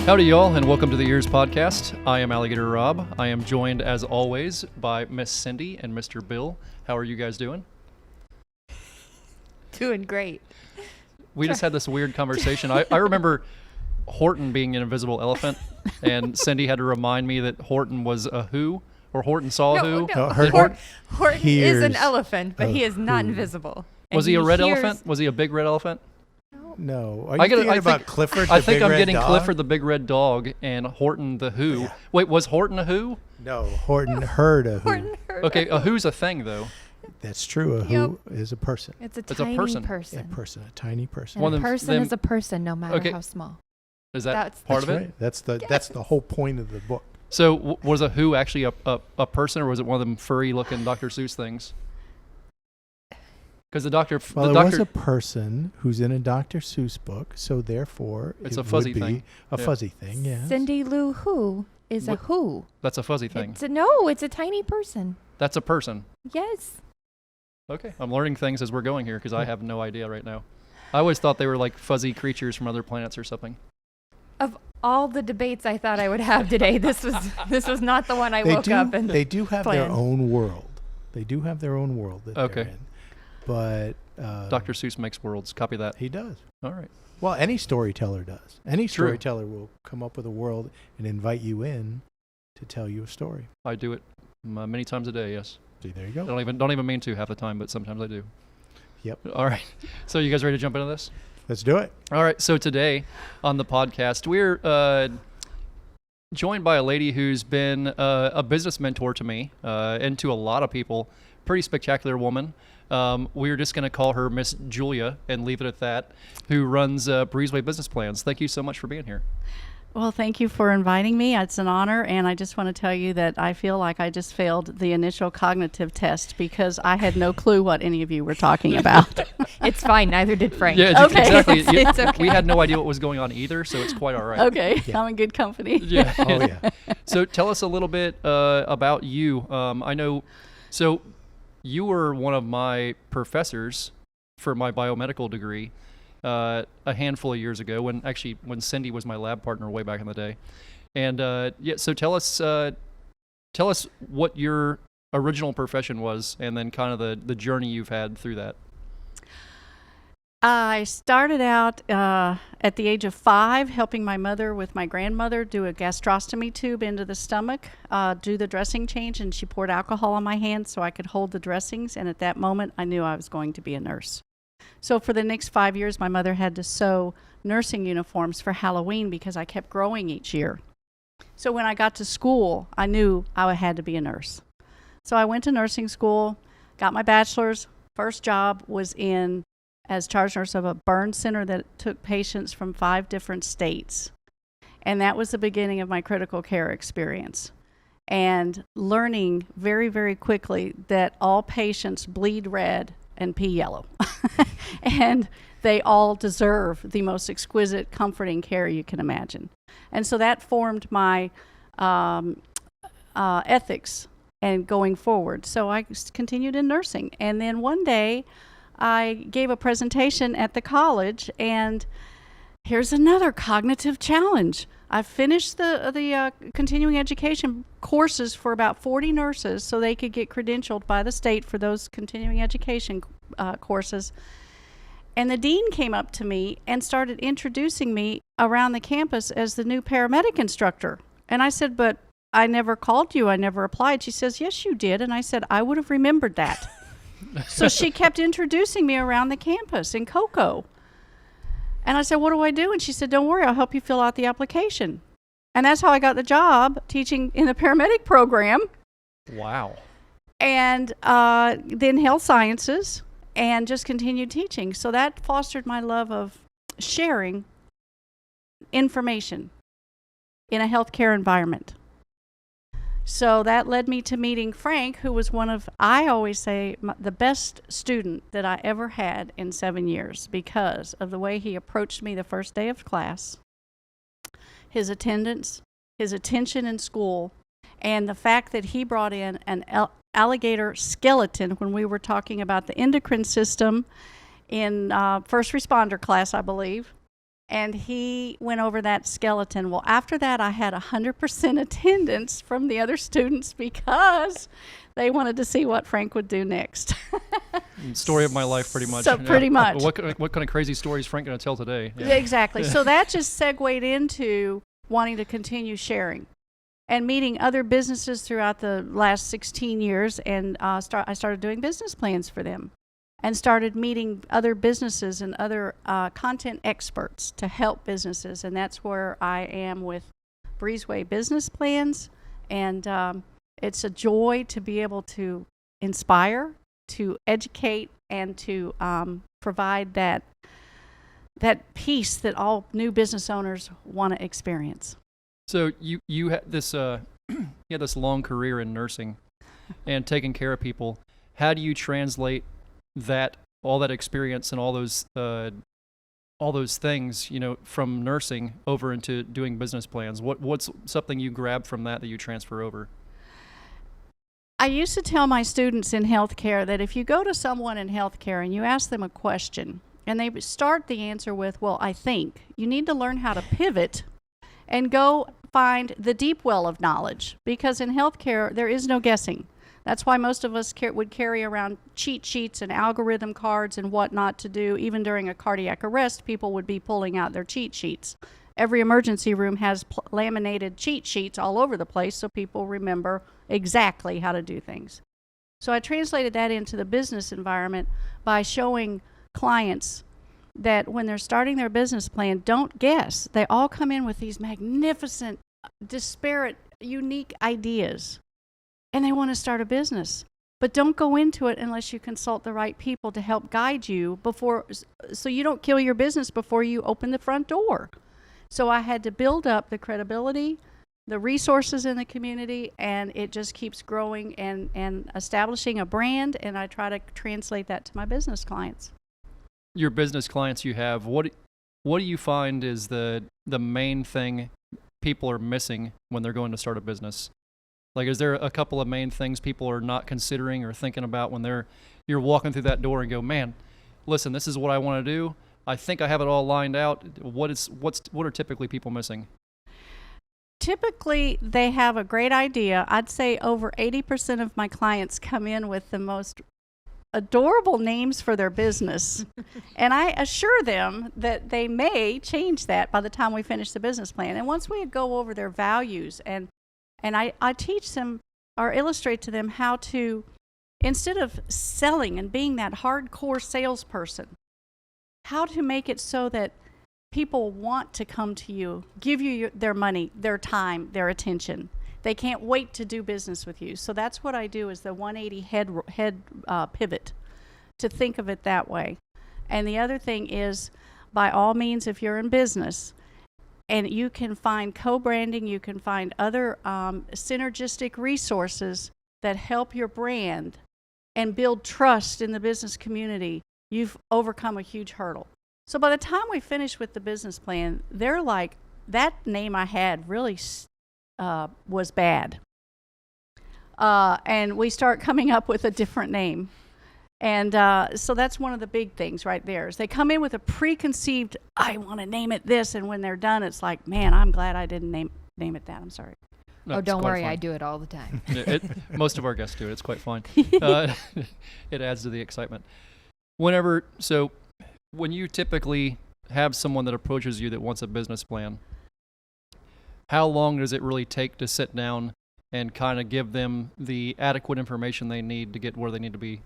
Howdy, y'all, and welcome to the EEARSS podcast. I am Alligator Rob. I am joined, as always, by Miss Cindy and Mr. Bill. How are you guys doing? Doing great. We just had this weird conversation. I remember Horton being an invisible elephant, and Cindy had to remind me that Horton was a who, or Horton saw a who. No, Horton is an elephant, but he is not invisible. Was he a red elephant? Was he a big red elephant? No. Are you thinking about Clifford the I think big I'm red getting dog? Clifford the big red dog and Horton the who. Yeah. Wait, was Horton a who? No, Horton heard a who. Horton heard Okay, a who's a thing, though. That's true. A who is a person. It's a person. A tiny person. And a person is a person, no matter how small. Is that part of it? Right. That's the whole point of the book. So was a who actually a person, or was it one of them furry-looking Dr. Seuss things? Because it was a person who's in a Dr. Seuss book, so therefore it's a fuzzy would be thing. A fuzzy thing, yeah. Cindy Lou Who is a who. That's a fuzzy thing. It's a tiny person. That's a person. Yes. Okay, I'm learning things as we're going here because I have no idea right now. I always thought they were like fuzzy creatures from other planets or something. Of all the debates I thought I would have today, this was not the one I woke up and They do have planned. their own world. They do have their own world that they're in. But Dr. Seuss makes worlds. Copy that. He does. All right. Well, any storyteller does. Any storyteller will come up with a world and invite you in to tell you a story. I do it many times a day. Yes. See, there you go. I don't even mean to half the time, but sometimes I do. Yep. All right. So you guys ready to jump into this? Let's do it. All right. So today on the podcast, we're joined by a lady who's been a business mentor to me and to a lot of people. Pretty spectacular woman. We're just going to call her Miss Julia and leave it at that, who runs Breezeway Business Plans. Thank you so much for being here. Well, thank you for inviting me. It's an honor, and I just want to tell you that I feel like I just failed the initial cognitive test because I had no clue what any of you were talking about. It's fine. Neither did Frank. Yeah, okay. Exactly. It's okay. We had no idea what was going on either, so it's quite all right. Okay, Yeah. I'm in good company. Yeah. Oh, yeah. So tell us a little bit about you. I know, so you were one of my professors for my biomedical degree a handful of years ago when Cindy was my lab partner way back in the day. And so tell us what your original profession was and then kind of the journey you've had through that. I started out at the age of 5 helping my mother with my grandmother do a gastrostomy tube into the stomach, do the dressing change, and she poured alcohol on my hands so I could hold the dressings, and at that moment I knew I was going to be a nurse. So for the next 5 years my mother had to sew nursing uniforms for Halloween because I kept growing each year. So when I got to school I knew I had to be a nurse. So I went to nursing school, got my bachelor's. First job was as charge nurse of a burn center that took patients from 5 different states. And that was the beginning of my critical care experience. And learning very, very quickly that all patients bleed red and pee yellow. And they all deserve the most exquisite, comforting care you can imagine. And so that formed my ethics and going forward. So I continued in nursing. And then one day, I gave a presentation at the college, and here's another cognitive challenge. I finished the continuing education courses for about 40 nurses so they could get credentialed by the state for those continuing education courses. And the dean came up to me and started introducing me around the campus as the new paramedic instructor. And I said, but I never called you. I never applied. She says, yes, you did. And I said, I would have remembered that. So she kept introducing me around the campus in Cocoa. And I said, what do I do? And she said, don't worry, I'll help you fill out the application. And that's how I got the job teaching in the paramedic program. Wow. And then health sciences, and just continued teaching. So that fostered my love of sharing information in a healthcare environment. So that led me to meeting Frank, who was one of, I always say, the best student that I ever had in 7 years because of the way he approached me the first day of class, his attendance, his attention in school, and the fact that he brought in an alligator skeleton when we were talking about the endocrine system in first responder class, I believe. and he went over that skeleton. Well, after that, I had 100% attendance from the other students because they wanted to see what Frank would do next. Story of my life, pretty much. So pretty much. What kind of crazy stories Frank going to tell today? Yeah, exactly. So that just segued into wanting to continue sharing and meeting other businesses throughout the last 16 years. And I started doing business plans for them and started meeting other businesses and other content experts to help businesses. And that's where I am with Breezeway Business Plans. And it's a joy to be able to inspire, to educate, and to provide that peace that all new business owners want to experience. So you had this you had this long career in nursing and taking care of people. How do you translate all that experience and all those things, from nursing over into doing business plans? What's something you grab from that you transfer over? I used to tell my students in healthcare that if you go to someone in healthcare and you ask them a question and they start the answer with, well, I think, you need to learn how to pivot and go find the deep well of knowledge, because in healthcare there is no guessing. That's why most of us would carry around cheat sheets and algorithm cards and what not to do. Even during a cardiac arrest, people would be pulling out their cheat sheets. Every emergency room has laminated cheat sheets all over the place so people remember exactly how to do things. So I translated that into the business environment by showing clients that when they're starting their business plan, don't guess. They all come in with these magnificent, disparate, unique ideas, and they want to start a business. But don't go into it unless you consult the right people to help guide you so you don't kill your business before you open the front door. So I had to build up the credibility, the resources in the community, and it just keeps growing and establishing a brand, and I try to translate that to my business clients. Your business clients you have, what do you find is the main thing people are missing when they're going to start a business? Like, is there a couple of main things people are not considering or thinking about when you're walking through that door and go, man, listen, this is what I want to do. I think I have it all lined out. What are typically people missing? Typically, they have a great idea. I'd say over 80% of my clients come in with the most adorable names for their business. And I assure them that they may change that by the time we finish the business plan. And once we go over their values and I teach them or illustrate to them how to, instead of selling and being that hardcore salesperson, how to make it so that people want to come to you, give you their money, their time, their attention. They can't wait to do business with you. So that's what I do, is the 180 head pivot, to think of it that way. And the other thing is, by all means, if you're in business and you can find co-branding, you can find other synergistic resources that help your brand and build trust in the business community, you've overcome a huge hurdle. So by the time we finish with the business plan, they're like, that name I had really was bad. And we start coming up with a different name. And so that's one of the big things right there, is they come in with a preconceived, I want to name it this, and when they're done, it's like, man, I'm glad I didn't name it that. I'm sorry. No, Oh, don't worry, fun. I do it all the time. Most of our guests do it. It's quite fun. It adds to the excitement. When you typically have someone that approaches you that wants a business plan, how long does it really take to sit down and kind of give them the adequate information they need to get where they need to be?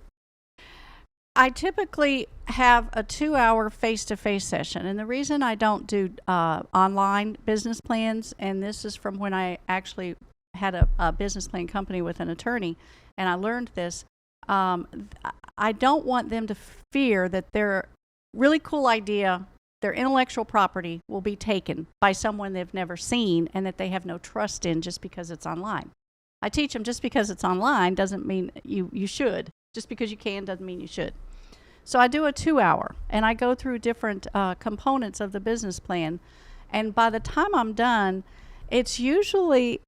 I typically have a 2-hour face-to-face session, and the reason I don't do online business plans, and this is from when I actually had a business plan company with an attorney, and I learned this, I don't want them to fear that their really cool idea, their intellectual property, will be taken by someone they've never seen and that they have no trust in just because it's online. I teach them just because it's online doesn't mean you should. Just because you can doesn't mean you should. So I do a 2-hour, and I go through different components of the business plan. And by the time I'm done, it's usually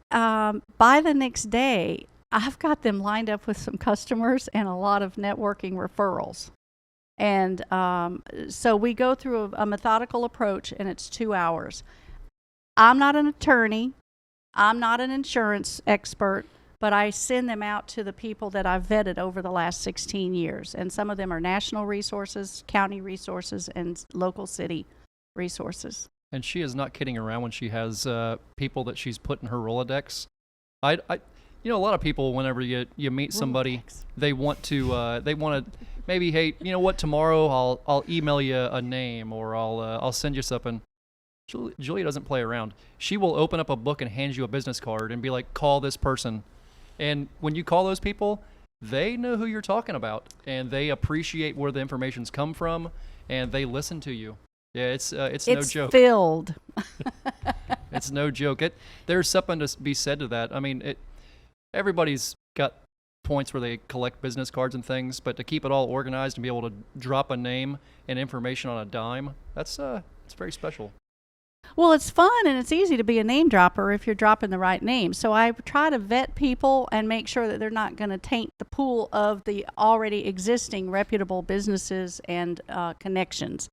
by the next day, I've got them lined up with some customers and a lot of networking referrals. And so we go through a methodical approach, and it's 2 hours. I'm not an attorney. I'm not an insurance expert, but I send them out to the people that I've vetted over the last 16 years. And some of them are national resources, county resources, and local city resources. And she is not kidding around when she has people that she's put in her Rolodex. I a lot of people, whenever you meet somebody, Rolodex. they want to maybe, hey, you know what, tomorrow I'll email you a name, or I'll send you something. Julia doesn't play around. She will open up a book and hand you a business card and be like, call this person. And when you call those people, they know who you're talking about, and they appreciate where the information's come from, and they listen to you. Yeah, it's no joke. It's filled. It's no joke. There's something to be said to that. I mean, everybody's got points where they collect business cards and things, but to keep it all organized and be able to drop a name and information on a dime, it's very special. Well, it's fun and it's easy to be a name dropper if you're dropping the right name. So I try to vet people and make sure that they're not going to taint the pool of the already existing reputable businesses and connections.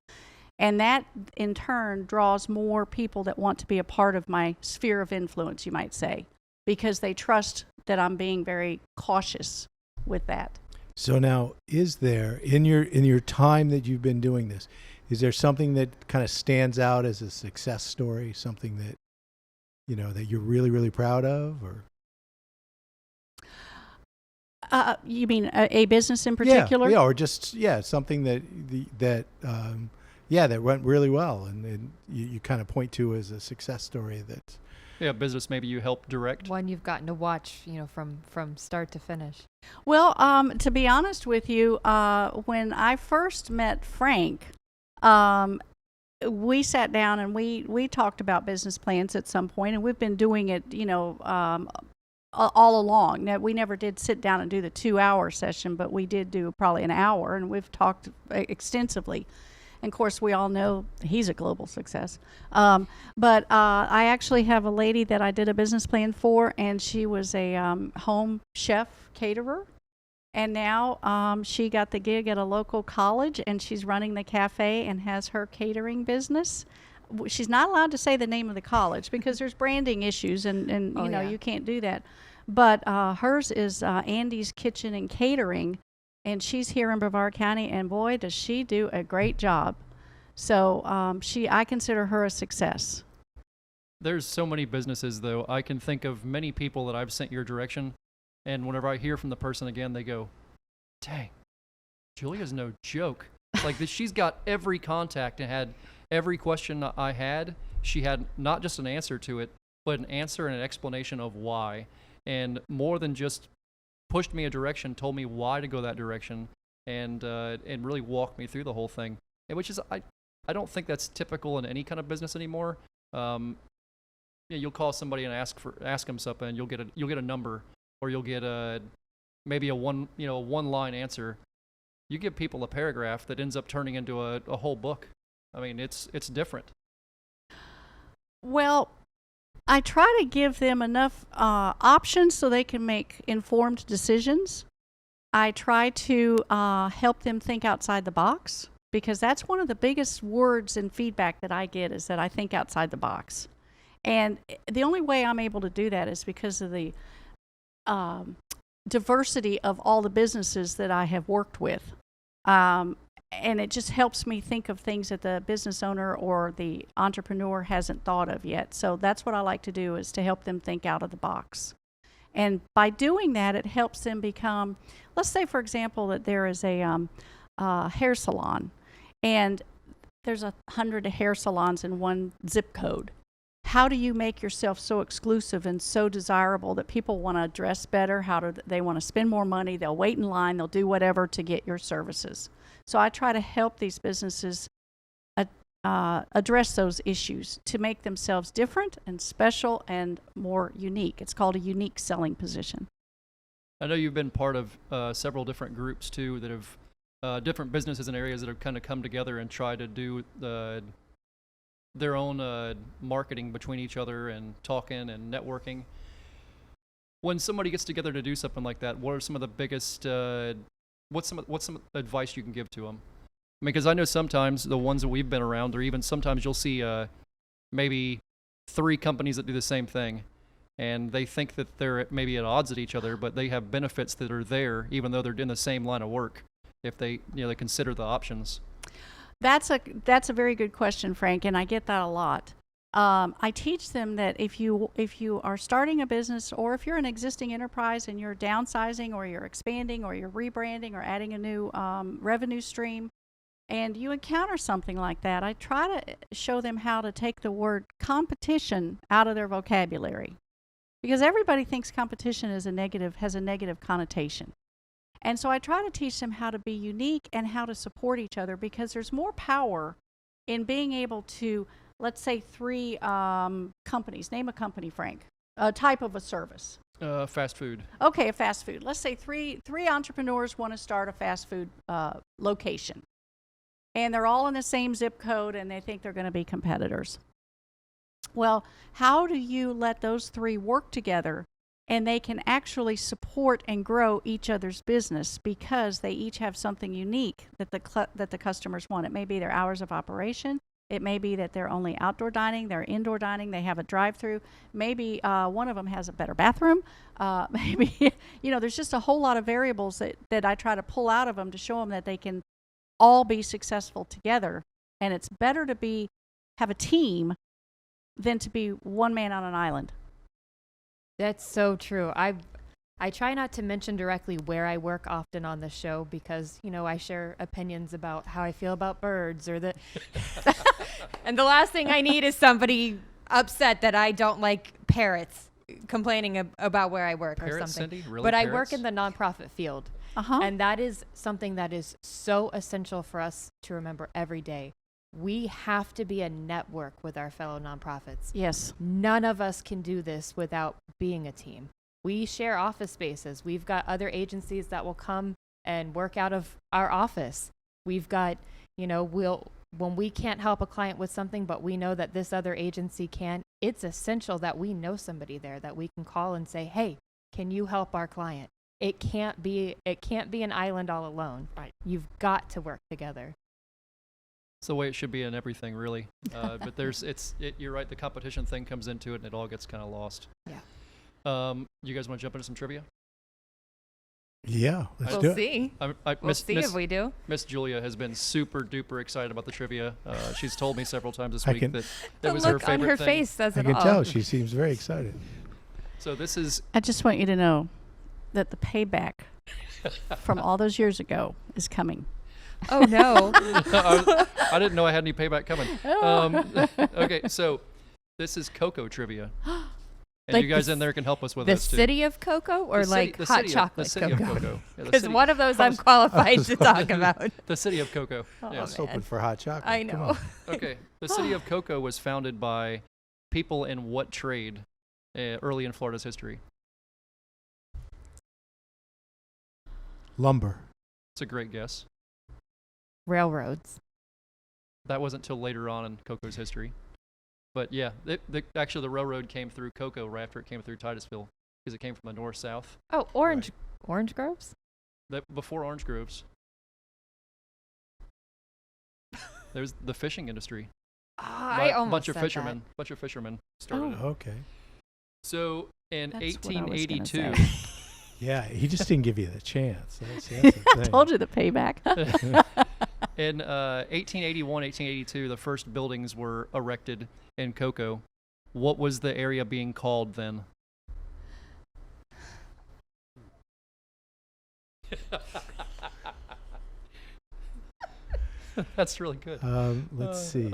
And that, in turn, draws more people that want to be a part of my sphere of influence, you might say, because they trust that I'm being very cautious with that. So now, is there, in your time that you've been doing this, is there something that kind of stands out as a success story, something that, that you're really, really proud of? Or you mean a business in particular? Yeah, or just, something that went really well, and you kind of point to as a success story that's... Yeah, business maybe you help direct. One you've gotten to watch, from start to finish. Well, to be honest with you, when I first met Frank, we sat down and we talked about business plans at some point, and we've been doing it, all along. Now, we never did sit down and do the 2-hour session, but we did do probably an hour, and we've talked extensively. And of course, we all know he's a global success. But I actually have a lady that I did a business plan for, and she was a home chef caterer. And now she got the gig at a local college, and she's running the cafe and has her catering business. She's not allowed to say the name of the college because there's branding issues, and you can't do that. But hers is Andy's Kitchen and Catering, and she's here in Brevard County, and boy, does she do a great job. So I consider her a success. There's so many businesses, though. I can think of many people that I've sent your direction, and whenever I hear from the person again, they go, dang, Julia's no joke. Like, she's got every contact and had every question I had. She had not just an answer to it, but an answer and an explanation of why. And more than just pushed me a direction, told me why to go that direction, and really walked me through the whole thing. And which is, I don't think that's typical in any kind of business anymore. You'll call somebody and ask them something, and you'll get a number, or you'll get maybe a one-line answer. You give people a paragraph that ends up turning into a whole book. I mean, it's different. Well, I try to give them enough options so they can make informed decisions. I try to help them think outside the box, because that's one of the biggest words and feedback that I get, is that I think outside the box. And the only way I'm able to do that is because of the diversity of all the businesses that I have worked with. And it just helps me think of things that the business owner or the entrepreneur hasn't thought of yet. So that's what I like to do, is to help them think out of the box. And by doing that, it helps them become, let's say, for example, that there is a hair salon, and there's 100 hair salons in one zip code. How do you make yourself so exclusive and so desirable that people want to dress better? How do they want to spend more money? They'll wait in line. They'll do whatever to get your services. So I try to help these businesses address those issues to make themselves different and special and more unique. It's called a unique selling position. I know you've been part of several different groups, too, that have different businesses and areas that have kind of come together and tried to do their own marketing between each other and talking and networking. When somebody gets together to do something like that, what are some of the biggest, what's some advice you can give to them? Because I know sometimes the ones that we've been around, or even sometimes you'll see maybe 3 companies that do the same thing, and they think that they're maybe at odds at each other, but they have benefits that are there, even though they're in the same line of work, if they they consider the options. That's a very good question, Frank, and I get that a lot. I teach them that if you are starting a business, or if you're an existing enterprise and you're downsizing, or you're expanding, or you're rebranding, or adding a new revenue stream, and you encounter something like that, I try to show them how to take the word competition out of their vocabulary, because everybody thinks competition has a negative connotation. And so I try to teach them how to be unique and how to support each other, because there's more power in being able to, let's say 3 companies. Name a company, Frank. A type of a service. Fast food. Okay, a fast food. Let's say three entrepreneurs want to start a fast food location. And they're all in the same zip code, and they think they're going to be competitors. Well, how do you let those 3 work together, and they can actually support and grow each other's business, because they each have something unique that the customers want? It may be their hours of operation. It may be that they're only outdoor dining, they're indoor dining, they have a drive-through. Maybe one of them has a better bathroom. Maybe, there's just a whole lot of variables that I try to pull out of them to show them that they can all be successful together. And it's better to have a team than to be one man on an island. That's so true. I try not to mention directly where I work often on the show, because, I share opinions about how I feel about birds or and the last thing I need is somebody upset that I don't like parrots complaining about where I work or something. Cindy? Really, but parrots? I work in the nonprofit field. And that is something that is so essential for us to remember every day. We have to be a network with our fellow nonprofits. Yes. None of us can do this without being a team. We share office spaces. We've got other agencies that will come and work out of our office. We've got, when we can't help a client with something, but we know that this other agency can, it's essential that we know somebody there that we can call and say, hey, can you help our client? It can't be an island all alone. Right. You've got to work together. It's the way it should be in everything, really. But you're right. The competition thing comes into it, and it all gets kind of lost. Yeah. You guys want to jump into some trivia? Yeah, let's do We'll it. see. We'll see if we do. Miss Julia has been super duper excited about the trivia. She's told me several times this I week can- that The was her look favorite on her thing. face says I it can all. tell she seems very excited. So this is I just want you to know that the payback from all those years ago is coming. Oh, no. I didn't know I had any payback coming. Okay, so this is cocoa trivia. And Like you guys the in there can help us with The this too. city of cocoa or The hot city chocolate of, the city cocoa? of cocoa. Yeah, the Because city- one of those I I'm was- qualified to talk about. The city of cocoa. Oh, Yes. Hoping man. for hot chocolate. I Come know. on. Okay. The city of cocoa was founded by people in what trade early in Florida's history? Lumber. It's a great guess. Railroads. That wasn't till later on in cocoa's history. But yeah, actually the railroad came through cocoa right after it came through Titusville, because it came from the north-south. Oh, orange groves? Before orange groves. There's the fishing industry. I almost bunch of said fishermen. Bunch of fishermen started it. Okay. So in That's what I was gonna 1882, say. Yeah, he just didn't give you the chance. That's the I thing. told you the payback. in 1881, 1882, the first buildings were erected in cocoa. What was the area being called then? That's really good. Let's see.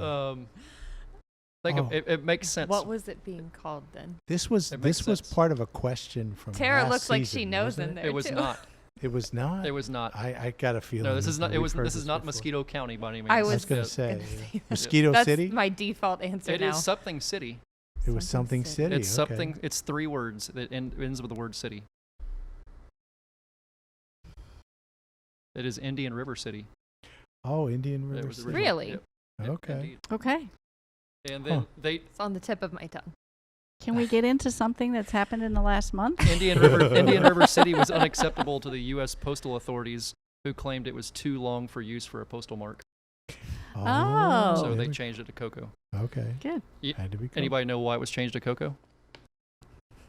Think Oh. it makes sense. What was it being called then? This was It makes this was sense. part of a question from Tara last looks like she season, knows wasn't in it? there. It was too. not. It was not. It was not. I got a feeling. No, this is that not. It we've was. heard This is not before. Mosquito County by any means. I I was was going Yeah. to say gonna say that. Mosquito That's City. my default answer It now. is something city. It was something city. It's okay. something. It's 3 words that ends with the word city. It is Indian River City. Oh, Indian It River was City. originally- Really? Yep, Okay. indeed. Okay. And then Huh. It's on the tip of my tongue. Can we get into something that's happened in the last month? Indian River City was unacceptable to the U.S. postal authorities, who claimed it was too long for use for a postal mark. Oh. So they there we- changed it to cocoa. Okay. Good. Had to be cool. Anybody know why it was changed to cocoa?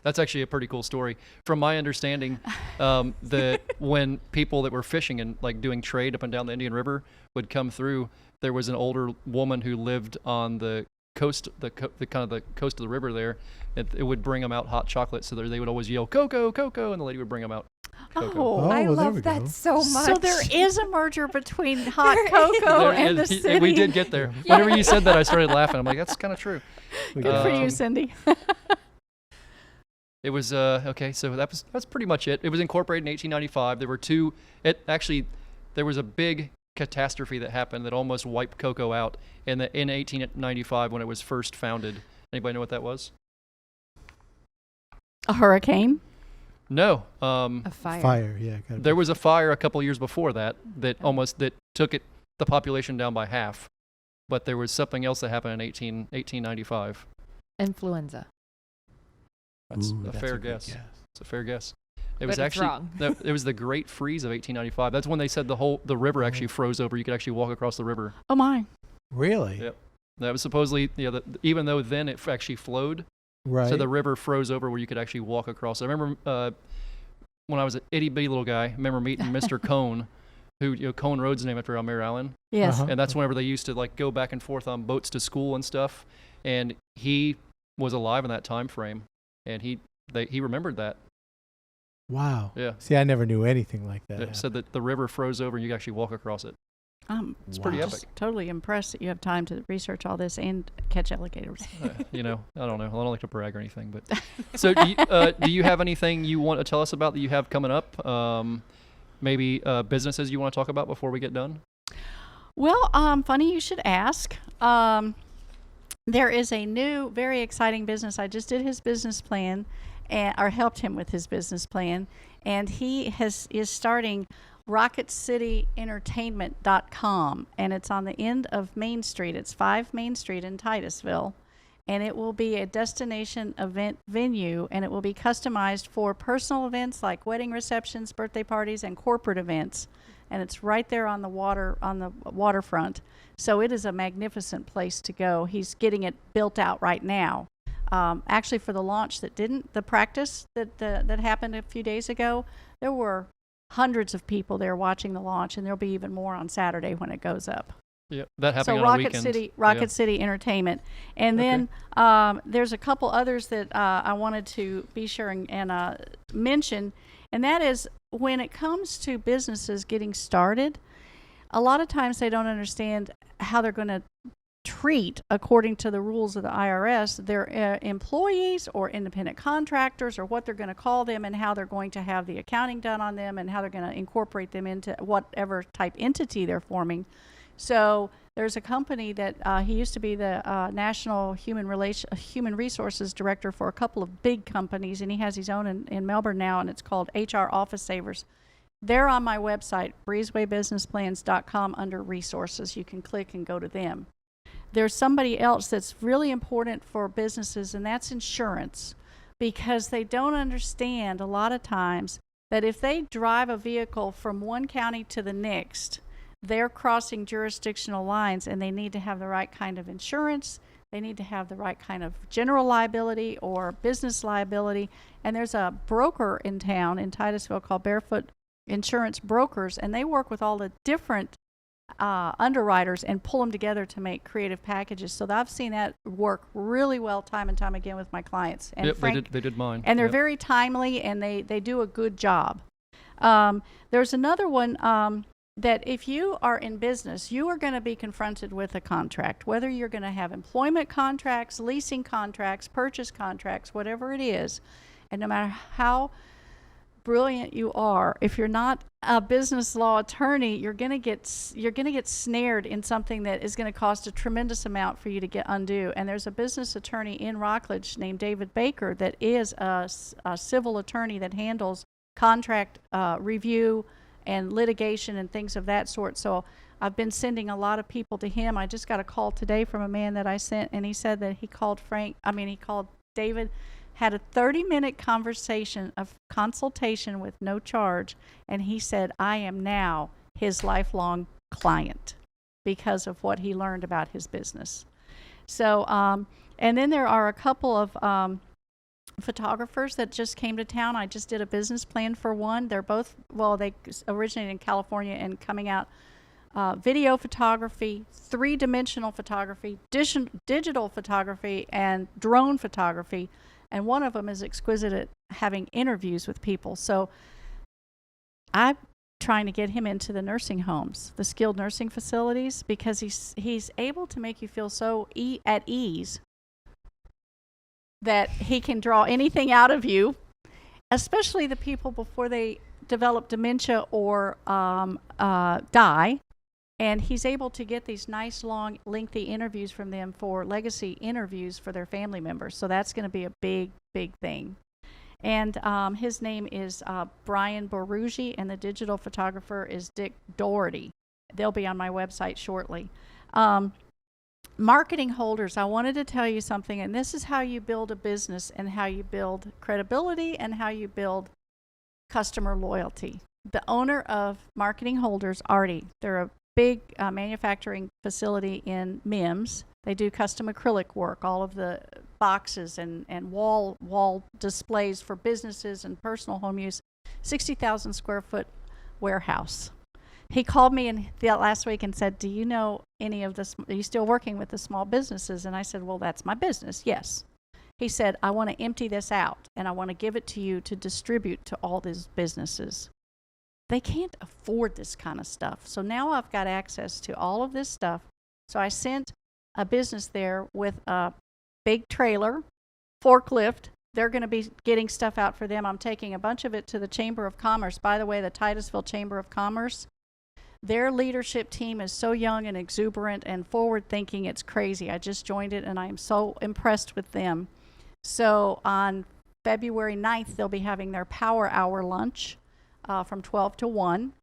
That's actually a pretty cool story. From my understanding, that when people that were fishing and like doing trade up and down the Indian River would come through, there was an older woman who lived on the coast, the kind of the coast of the river there. It would bring them out hot chocolate, so they would always yell "Cocoa, Cocoa," and the lady would bring them out cocoa. Oh. I well, there we love that go. so much. So there is a merger between hot There cocoa There and the is- city. we did get there. Whenever you said that, I started laughing. I'm like, that's kind of true. We Good got for it. you, Cindy. It was okay. So that's pretty much it. It was incorporated in 1895. There were two. There was a big catastrophe that happened that almost wiped cocoa out in 1895 when it was first founded. Anybody know what that was? A hurricane. No. A fire. Fire. Yeah. Gotta There be- was a fire a couple years before that that took the population down by half. But there was something else that happened in 1895. Influenza. That's Ooh, a that's fair good guess. It's a fair guess. It was But it's actually wrong. it was the Great Freeze of 1895. That's when they said the river actually froze over. You could actually walk across the river. Oh my. Really? Yep. That was supposedly even though then it actually flowed, Right. so the river froze over where you could actually walk across. I remember when I was an itty bitty little guy. I remember meeting Mr. Cone, who Cone Road's named after Elmira Island, Yes. Uh-huh. and that's whenever they used to like go back and forth on boats to school and stuff. And he was alive in that time frame, and he remembered that. Wow. Yeah. See, I never knew anything like that. It said that the river froze over and you could actually walk across it. It's pretty Wow. epic. Totally impressed that you have time to research all this and catch alligators. I don't know. I don't like to brag or anything, but so do you have anything you want to tell us about that you have coming up? Maybe businesses you want to talk about before we get done? Well, funny you should ask. There is a new, very exciting business. I just did his business plan, or helped him with his business plan, and he is starting RocketCityEntertainment.com, and it's on the end of Main Street. It's 5 Main Street in Titusville, and it will be a destination event venue, and it will be customized for personal events like wedding receptions, birthday parties, and corporate events. And it's right there on the waterfront. So it is a magnificent place to go. He's getting it built out right now. Actually, for the launch the practice that happened a few days ago, there were hundreds of people there watching the launch, and there'll be even more on Saturday when it goes up. Yeah, that happening So on a Rocket weekend. City, Yeah. Rocket City Entertainment, and then there's a couple others that I wanted to be sure and mention, and that is when it comes to businesses getting started, a lot of times they don't understand how they're going to treat, according to the rules of the IRS, their employees or independent contractors, or what they're going to call them, and how they're going to have the accounting done on them, and how they're going to incorporate them into whatever type entity they're forming. So there's a company that he used to be the National Human Resources Director for a couple of big companies, and he has his own in Melbourne now, and it's called HR Office Savers. They're on my website, breezewaybusinessplans.com, under resources. You can click and go to them. There's somebody else that's really important for businesses, and that's insurance, because they don't understand a lot of times that if they drive a vehicle from one county to the next, they're crossing jurisdictional lines, and they need to have the right kind of insurance. They need to have the right kind of general liability or business liability. And there's a broker in town in Titusville called Barefoot Insurance Brokers, and they work with all the different underwriters and pull them together to make creative packages. So I've seen that work really well time and time again with my clients. And Yep, they did mine. and they're Yep. very timely, and they do a good job. There's another one that if you are in business, you are going to be confronted with a contract, whether you're going to have employment contracts, leasing contracts, purchase contracts, whatever it is. And no matter how brilliant you are, if you're not a business law attorney, you're going to get snared in something that is going to cost a tremendous amount for you to get undue. And there's a business attorney in Rockledge named David Baker that is a civil attorney that handles contract review and litigation and things of that sort. So I've been sending a lot of people to him. I just got a call today from a man that I sent, and he said that he called David, had a 30-minute consultation with no charge, and he said, I am now his lifelong client. because of what he learned about his business. So, and then there are a couple of photographers that just came to town. I just did a business plan for one. They're both, well, they originated in California and coming out video photography, 3-dimensional photography, digital photography, and drone photography. And one of them is exquisite at having interviews with people. So I'm trying to get him into the nursing homes, the skilled nursing facilities, because he's able to make you feel so at ease that he can draw anything out of you, especially the people before they develop dementia or die. And he's able to get these nice, long, lengthy interviews from them for legacy interviews for their family members. So that's going to be a big, big thing. And his name is Brian Boruggi, and the digital photographer is Dick Doherty. They'll be on my website shortly. Marketing holders, I wanted to tell you something, and this is how you build a business and how you build credibility and how you build customer loyalty. The owner of Marketing Holders, Artie, they're a big manufacturing facility in Mims. They do custom acrylic work, all of the boxes and wall displays for businesses and personal home use, 60,000 square foot warehouse. He called me last week and said, do you know any of this? Are you still working with the small businesses? And I said, well, that's my business. Yes. He said, I want to empty this out and I want to give it to you to distribute to all these businesses. They can't afford this kind of stuff. So now I've got access to all of this stuff. So I sent a business there with a big trailer, forklift. They're going to be getting stuff out for them. I'm taking a bunch of it to the Chamber of Commerce. By the way, the Titusville Chamber of Commerce, their leadership team is so young and exuberant and forward-thinking, it's crazy. I just joined it, and I am so impressed with them. So on February 9th, they'll be having their Power Hour lunch from 12 to 1.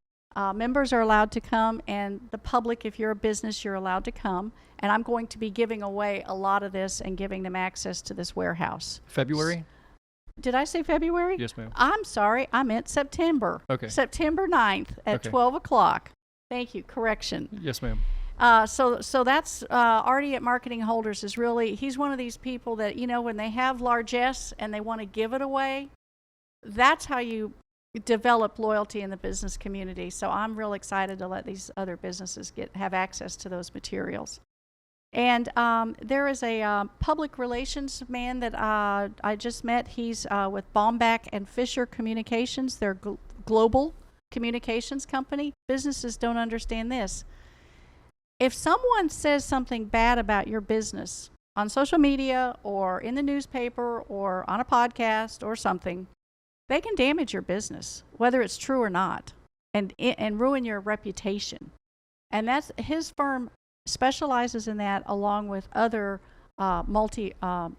Members are allowed to come, and the public, if you're a business, you're allowed to come. And I'm going to be giving away a lot of this and giving them access to this warehouse. February? Did I say February? Yes, ma'am. I'm sorry. I meant September. Okay. September 9th at 12 o'clock. Thank you. Correction. Yes, ma'am. So that's Artie at Marketing Holders is really, he's one of these people that, you know, when they have largesse and they want to give it away, that's how you develop loyalty in the business community. So I'm real excited to let these other businesses have access to those materials. And there is a public relations man that I just met. He's with Baumbach and Fisher Communications. They're global communications company. Businesses don't understand this. If someone says something bad about your business on social media or in the newspaper or on a podcast or something, they can damage your business, whether it's true or not, and ruin your reputation. And that's his firm specializes in that, along with other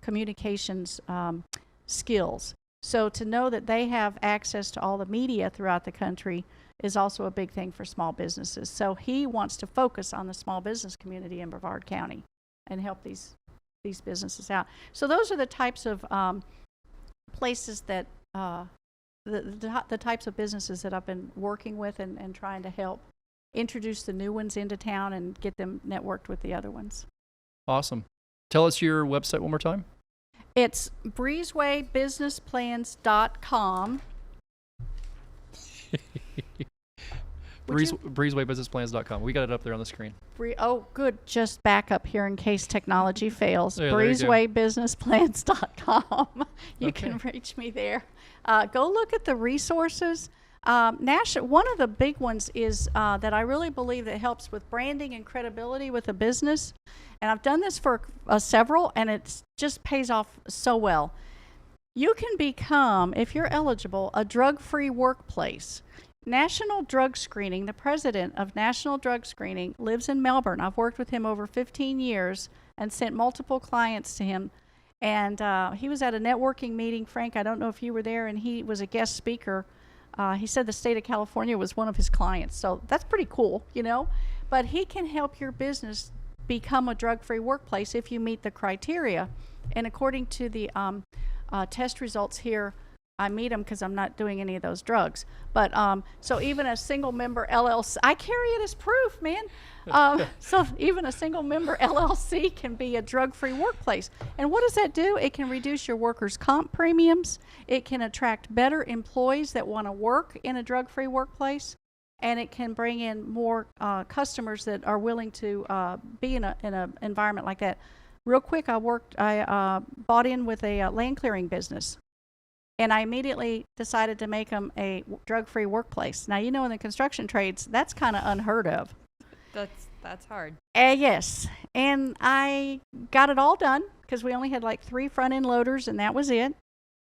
communications skills. So to know that they have access to all the media throughout the country is also a big thing for small businesses. So he wants to focus on the small business community in Brevard County and help these businesses out. So those are the types of places that the types of businesses that I've been working with and trying to help introduce the new ones into town and get them networked with the other ones. Awesome. Tell us your website one more time. It's breezewaybusinessplans.com. Breezewaybusinessplans.com. We got it up there on the screen. Oh, good. Just back up here in case technology fails. Yeah, Breezewaybusinessplans.com. You Okay. can reach me there. Go look at the resources. One of the big ones is that I really believe that helps with branding and credibility with a business. And I've done this for several, and it just pays off so well. You can become, if you're eligible, a drug-free workplace. National Drug Screening, the president of National Drug Screening, lives in Melbourne. I've worked with him over 15 years and sent multiple clients to him. And he was at a networking meeting, Frank, I don't know if you were there, and he was a guest speaker. He said the state of California was one of his clients. So that's pretty cool, you know. But he can help your business become a drug-free workplace if you meet the criteria. And according to the test results here, I meet them because I'm not doing any of those drugs. But so even a single member LLC, I carry it as proof, man. So even a single member LLC can be a drug-free workplace. And what does that do? It can reduce your workers' comp premiums. It can attract better employees that want to work in a drug-free workplace. And it can bring in more customers that are willing to be in an environment like that. Real quick, I bought in with a land clearing business. And I immediately decided to make them a drug-free workplace. Now, in the construction trades, that's kind of unheard of. That's hard. Yes. And I got it all done because we only had like 3 front-end loaders, and that was it.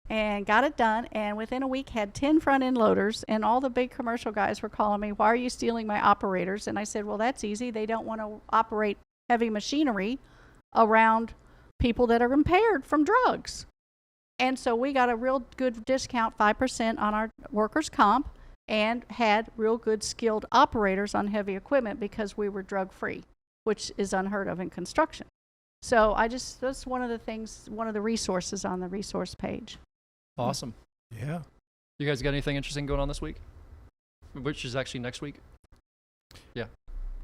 And got it done. And within a week, had 10 front-end loaders. And all the big commercial guys were calling me, "Why are you stealing my operators?" And I said, "Well, that's easy. They don't want to operate heavy machinery around people that are impaired from drugs." And so we got a real good discount, 5% on our workers' comp, and had real good skilled operators on heavy equipment because we were drug-free, which is unheard of in construction. So that's one of the things, one of the resources on the resource page. Awesome. Yeah. You guys got anything interesting going on this week? Which is actually next week. Yeah.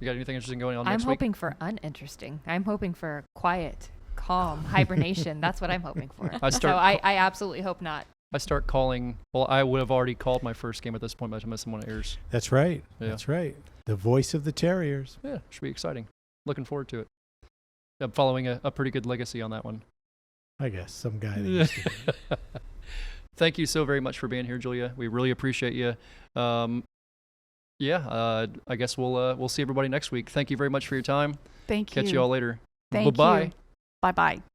You got anything interesting going on next week? I'm hoping for uninteresting. I'm hoping for quiet, calm hibernation. That's what I'm hoping for. I absolutely hope not. I start calling. Well, I would have already called my first game at this point by the time someone airs. That's right. Yeah. That's right. The voice of the Terriers. Yeah, should be exciting. Looking forward to it. I'm following a pretty good legacy on that one. I guess some guy that used to do it. Thank you so very much for being here, Julia. We really appreciate you. I guess we'll see everybody next week. Thank you very much for your time. Thank you. Catch you all later. Thank Bye-bye. you. Bye-bye.